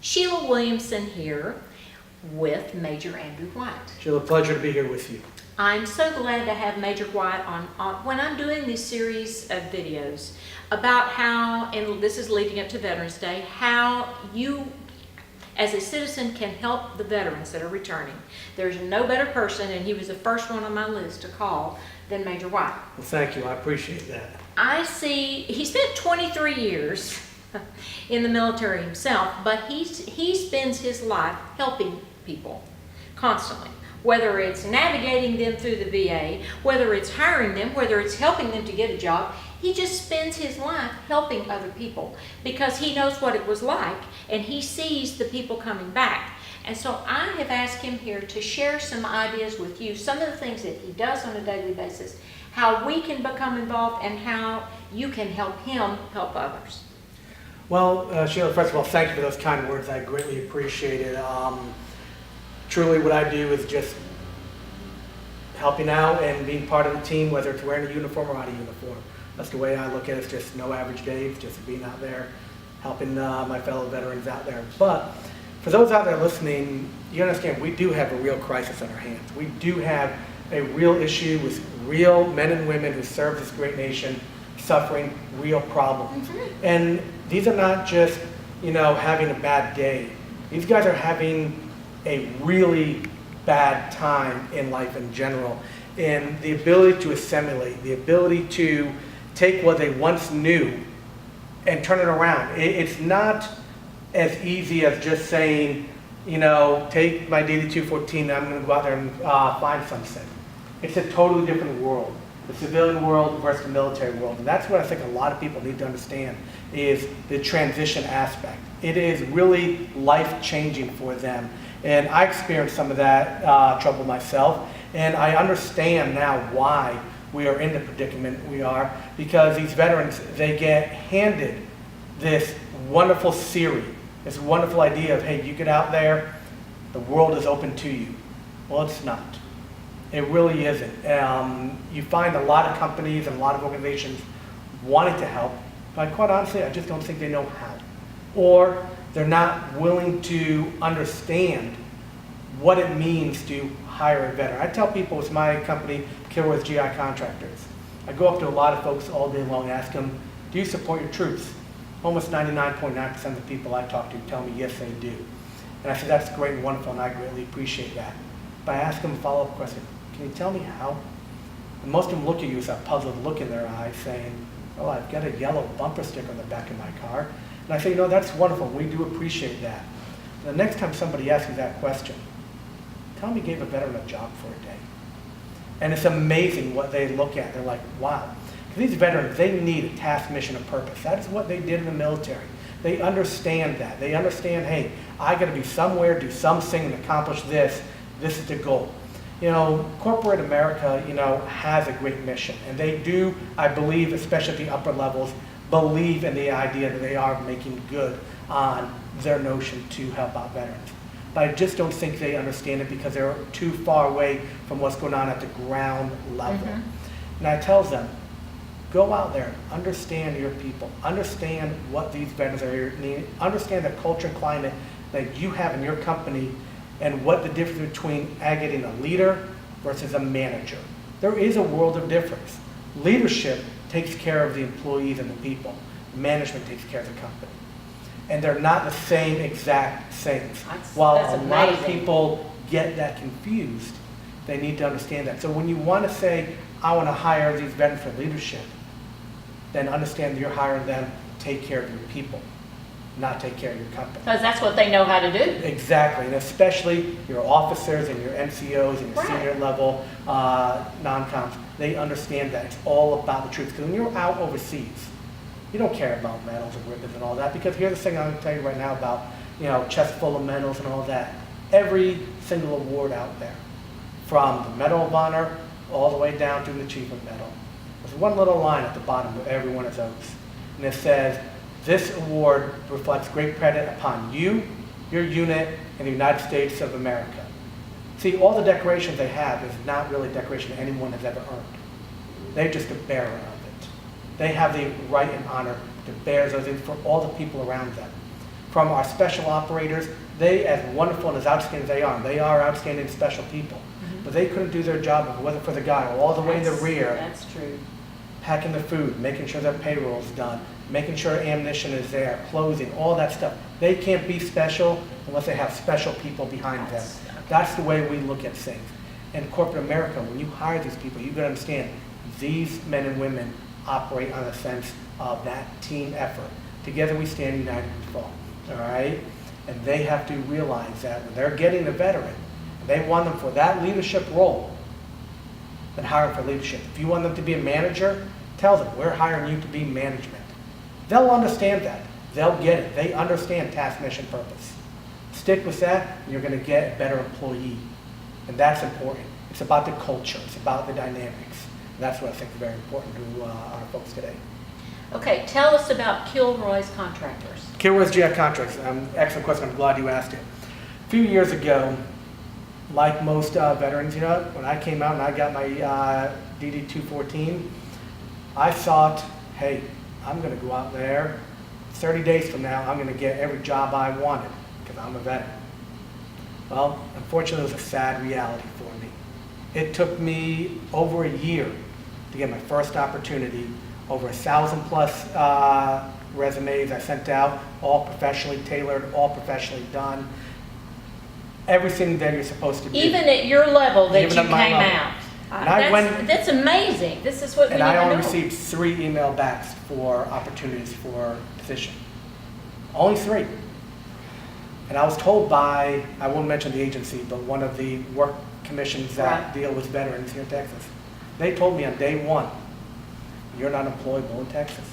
Sheila Williamson here with Major Andrew White. Sheila, pleasure to be here with you. I'm so glad to have Major White on when I'm doing this series of videos about how, and this is leading up to Veterans Day, how you as a citizen can help the veterans that are returning. There's no better person, and he was the first one on my list to call, than Major White. Well, thank you. I appreciate that. I see he spent 23 years in the military himself, but he spends his life helping people constantly. Whether it's navigating them through the VA, whether it's hiring them, whether it's helping them to get a job, he just spends his life helping other people because he knows what it was like and he sees the people coming back. And so I have asked him here to share some ideas with you, some of the things that he does on a daily basis, how we can become involved, and how you can help him help others. Well, Sheila, first of all, thank you for those kind words. I greatly appreciate it. Truly what I do is just helping out and being part of the team, whether it's wearing a uniform or out of uniform. That's the way I look at it. It's just no average day. It's just being out there, helping my fellow veterans out there. But for those out there listening, you understand we do have a real crisis on our hands. We do have a real issue with real men and women who serve this great nation suffering real problems. Mm-hmm. And these are not just, having a bad day. These guys are having a really bad time in life in general. And the ability to assimilate, the ability to take what they once knew and turn it around. It's not as easy as just saying, take my DD-214 and I'm going to go out there and find something. It's a totally different world. The civilian world versus the military world. And that's what I think a lot of people need to understand is the transition aspect. It is really life-changing for them. And I experienced some of that trouble myself. And I understand now why we are in the predicament we are, because these veterans, they get handed this wonderful theory, this wonderful idea of, hey, you get out there, the world is open to you. Well, it's not. It really isn't. You find a lot of companies and a lot of organizations wanting to help, but quite honestly, I just don't think they know how. Or they're not willing to understand what it means to hire a veteran. I tell people with my company, KILLROYS G.I. Contractors, I go up to a lot of folks all day long, ask them, do you support your troops? Almost 99.9% of the people I talk to tell me yes, they do. And I said, that's great and wonderful, and I greatly appreciate that. But I ask them a follow-up question, can you tell me how? And most of them look at you with that puzzled look in their eyes saying, oh, I've got a yellow bumper sticker on the back of my car. And I say, that's wonderful, we do appreciate that. The next time somebody asks you that question, tell me you gave a veteran a job for a day. And it's amazing what they look at. They're like, wow. Because these veterans, they need a task, mission, and purpose. That is what they did in the military. They understand that. They understand, hey, I got to be somewhere, do something, and accomplish this. This is the goal. Corporate America, has a great mission. And they do, I believe, especially at the upper levels, believe in the idea that they are making good on their notion to help out veterans. But I just don't think they understand it because they're too far away from what's going on at the ground level. Mm-hmm. And I tell them, go out there, understand your people, understand what these veterans are here needing, understand the culture and climate that you have in your company, and what the difference between getting a leader versus a manager. There is a world of difference. Leadership takes care of the employees and the people. Management takes care of the company. And they're not the same exact things. While a lot of people get that confused, they need to understand that. So when you want to say, I want to hire these veterans for leadership, then understand that you're hiring them to take care of your people, not take care of your company. Because that's what they know how to do. Exactly, and especially your officers and your NCOs and your senior level non-coms, they understand that it's all about the truth. Because when you're out overseas, you don't care about medals and ribbons and all that, because here's the thing I'm going to tell you right now about, chest full of medals and all that. Every single award out there, from the Medal of Honor all the way down to the Achievement Medal, there's one little line at the bottom of every one of those, and it says, this award reflects great credit upon you, your unit, and the United States of America. See, all the decorations they have is not really a decoration anyone has ever earned. They're just a bearer of it. They have the right and honor to bear those things for all the people around them. from our special operators. They, as wonderful and as outstanding as they are outstanding special people. But they couldn't do their job if it wasn't for the guy all the way in the rear, That's true. packing the food, making sure their payroll's done, making sure ammunition is there, clothing, all that stuff. They can't be special unless they have special people behind them. That's the way we look at things. In corporate America, when you hire these people, you've got to understand these men and women operate on a sense of that team effort. Together we stand, united we fall. All right? And they have to realize that when they're getting a veteran, they want them for that leadership role, then hire them for leadership. If you want them to be a manager, tell them, we're hiring you to be management. They'll understand that. They'll get it. They understand task, mission, purpose. Stick with that, and you're going to get a better employee. And that's important. It's about the culture. It's about the dynamics. And that's what I think is very important to our folks today. Okay, tell us about KILLROYS Contractors. KILLROYS G.I. contracts. Excellent question. I'm glad you asked it. A few years ago, like most veterans, you know, when I came out and I got my DD-214, I thought, hey, I'm going to go out there. 30 days from now, I'm going to get every job I wanted because I'm a veteran. Well, unfortunately, it was a sad reality for me. It took me over a year to get my first opportunity. Over 1,000+ resumes I sent out, all professionally tailored, all professionally done. Everything that you're supposed to do. Even at your level that you Even came at my level. out. And I went- That's amazing. This is what we And need I to only know. received 3 email backs for opportunities for position. Only 3. And I was told by, I won't mention the agency, but one of the work commissions that Right. deal with veterans here in Texas. They told me on day 1, you're not employable in Texas.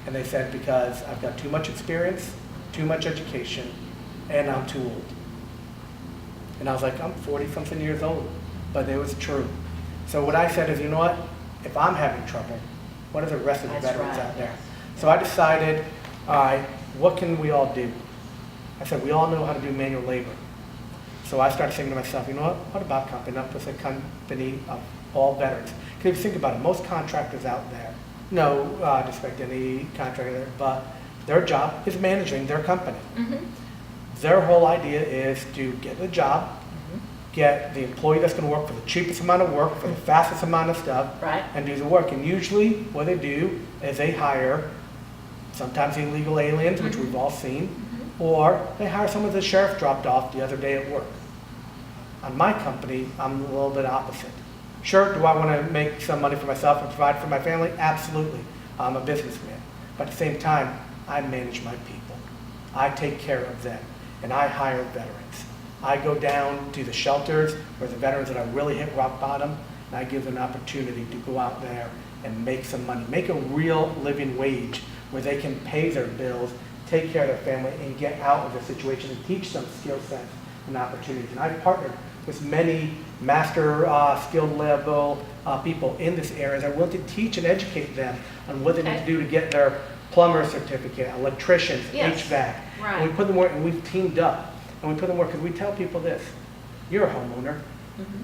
And they said because I've got too much experience, too much education, and I'm too old. And I was like, I'm 40-something years old, but it was true. So what I said is, you know what? If I'm having trouble, what are the rest of the That's veterans right, out there? yes. So I decided, all right, what can we all do? I said, we all know how to do manual labor. So I started thinking to myself, you know what about coming up with a company of all veterans? Because if you think about it, most contractors out there, no disrespect to any contractor there, but their job is managing their company. Mhm. Their whole idea is to get the job, get the employee that's going to work for the cheapest amount of work, for the fastest amount of stuff, Right. and do the work. And usually what they do is they hire sometimes illegal aliens, which we've all seen, or they hire someone the sheriff dropped off the other day at work. On my company, I'm a little bit opposite. Sure, do I want to make some money for myself and provide for my family? Absolutely. I'm a businessman. But at the same time, I manage my people. I take care of them, and I hire veterans. I go down to the shelters where the veterans that are really hit rock bottom, and I give them an opportunity to go out there and make some money, make a real living wage where they can pay their bills, take care of their family, and get out of the situation and teach them skill sets and opportunities. And I've partnered with many master skilled level people in this area that are willing to teach and educate them on what they need to do to get their plumber certificate, electricians, Yes. HVAC. Right. And we put them work, and we've teamed up. And we put them work because we tell people this: you're a homeowner. Mhm.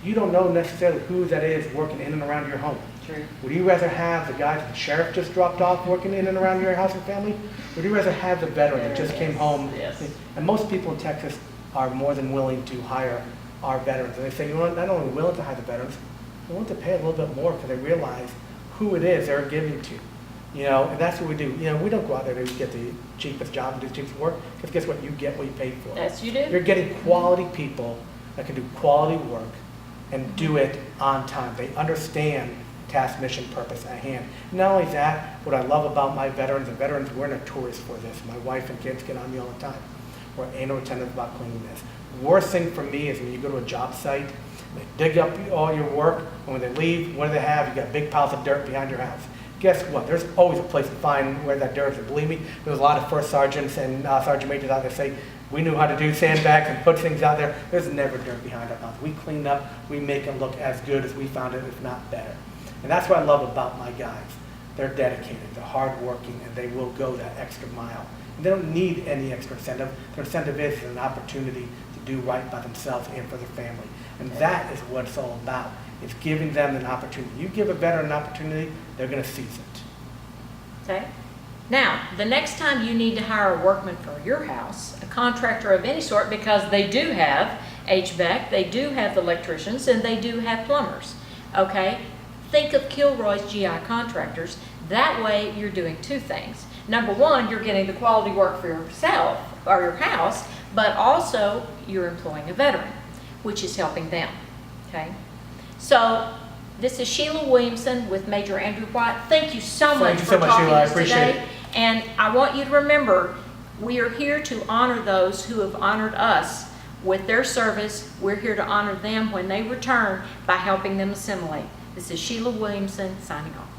You don't know necessarily who that is working in and around your home. True. Would you rather have the guy that the sheriff just dropped off working in and around your house and family? Would you rather have the veteran that just came home? Yes. And most people in Texas are more than willing to hire our veterans. And they say, you know what, not only willing to hire the veterans, they're willing to pay a little bit more because they realize who it is they're giving to. You know, and that's what we do. You know, we don't go out there to get the cheapest job and do the cheapest work, because guess what? You get what you pay for. Yes, you do. You're getting quality people that can do quality work and do it on time. They understand task, mission, purpose at hand. Not only that, what I love about my veterans, and veterans, we're notorious for this. My wife and kids get on me all the time. We're anal retentive about cleanliness. Worst thing for me is when you go to a job site, they dig up all your work, and when they leave, what do they have? You got big piles of dirt behind your house. Guess what? There's always a place to find where that dirt is. And believe me, there's a lot of first sergeants and sergeant majors out there say, we knew how to do sandbags and put things out there. There's never dirt behind our house. We clean up, we make it look as good as we found it, if not better. And that's what I love about my guys. They're dedicated, they're hardworking, and they will go that extra mile. And they don't need any extra incentive. Their incentive is an opportunity to do right by themselves and for their family. And that is what it's all about. It's giving them an opportunity. You give a veteran an opportunity, they're going to seize it. Okay. Now, the next time you need to hire a workman for your house, a contractor of any sort, because they do have HVAC, they do have the electricians, and they do have plumbers, okay? Think of KILLROYS G.I. contractors. That way, you're doing two things. Number one, you're getting the quality work for yourself or your house, but also you're employing a veteran, which is helping them, okay? So, this is Sheila Williamson with Major Andrew White. Thank you so much for talking to us today. And I want you to remember, we are here to honor those who have honored us with their service. We're here to honor them when they return by helping them assimilate. This is Sheila Williamson signing off.